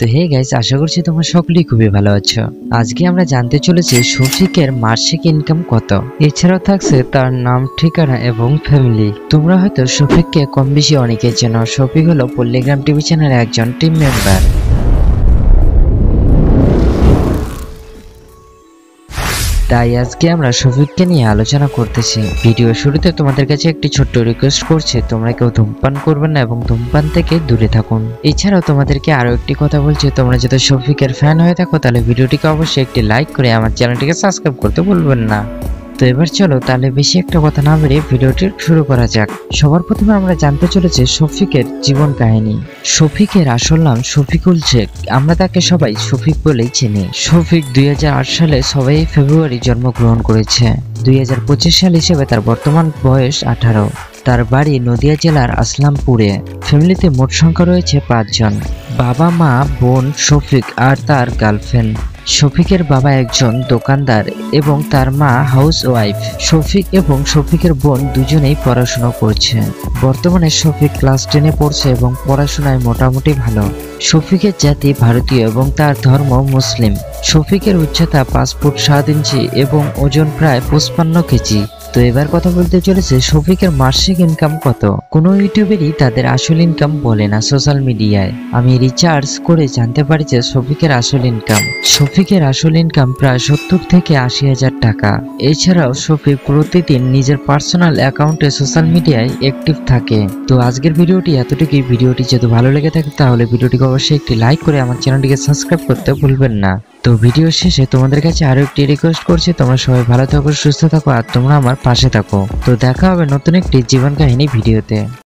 তো hey guys, আশা করছি তোমরা সকলেই খুবই ভালো আছো। আজকে আমরা জানতে চলেছি শফিকের মাসিক ইনকাম কত, এছাড়াও থাকছে তার নাম, ঠিকানা এবং ফ্যামিলি। তোমরা হয়তো শফিককে কম বেশি অনেকে চেনো। শফিক হলো পল্লীগ্রাম টিভি চ্যানেলের একজন টিম মেম্বার। তাই আজকে আমরা শফিককে নিয়ে আলোচনা করতেছি। ভিডিও শুরুতে তোমাদের কাছে একটি ছোট্ট রিকোয়েস্ট করছি, তোমরা কেউ ধূমপান করবেন না এবং ধূমপান থেকে দূরে থাকুন। এছাড়াও তোমাদেরকে আরো একটি কথা বলছি, তোমরা যদি শফিকের ফ্যান হয়ে থাকো তাহলে ভিডিওটিকে অবশ্যই একটি লাইক করে আমার চ্যানেলটিকে সাবস্ক্রাইব করতে ভুলবেন না। তো এবার চলো তাহলে বেশি একটা কথা না বেরিয়ে ভিডিওটি শুরু করা যাক। সবার প্রথমে আমরা জানতে চলেছি শফিকের জীবন কাহিনী। শফিকের আসল নাম শফিকুল শেখ, আমরা তাকে সবাই শফিক বলেই চিনি। শফিক 2008 সালে 6 ফেব্রুয়ারি জন্মগ্রহণ করেছে। 2025 সাল হিসেবে তার বর্তমান বয়স 18। তার বাড়ি নদিয়া জেলার আসলামপুরে। ফ্যামিলিতে মোট সংখ্যা রয়েছে 5 জন, বাবা, মা, বোন, শফিক আর তার গার্লফ্রেন্ড। শফিকের বাবা একজন দোকানদার এবং তার মা হাউস ওয়াইফ। শফিক এবং শফিকের বোন দুজনেই পড়াশোনা করছে। বর্তমানে শফিক ক্লাস 10-এ পড়ছে এবং পড়াশোনায় মোটামুটি ভালো। শফিকের জাতি ভারতীয় এবং তার ধর্ম মুসলিম। শফিকের উচ্চতা 5 ফুট 7 ইঞ্চি এবং ওজন প্রায় 55 কেজি। তো এবার কথা বলতে চলেছে শফিকের মাসিক ইনকাম কত। কোনো ইউটিউবেরই তাদের আসল ইনকাম বলে না সোশ্যাল মিডিয়ায়। আমি রিচার্জ করে জানতে পারি যে শফিকের আসল ইনকাম প্রায় 70 থেকে 80 হাজার টাকা। এছাড়াও শফিক প্রতিদিন নিজের পার্সোনাল অ্যাকাউন্টে সোশ্যাল মিডিয়ায় অ্যাক্টিভ থাকে। তো আজকের ভিডিওটি এতটুকুই। ভিডিওটি যদি ভালো লেগে থাকে তাহলে ভিডিওটিকে অবশ্যই একটি লাইক করে আমার চ্যানেলটিকে সাবস্ক্রাইব করতে ভুলবেন না। তো ভিডিও শেষে তোমাদের কাছে আরো একটি রিকোয়েস্ট করছি, তোমরা সবাই ভালো থাকো, সুস্থ থাকো আর তোমরা আমার পাশে থাকো। তো দেখা হবে নতুন একটি জীবন কাহিনী ভিডিওতে।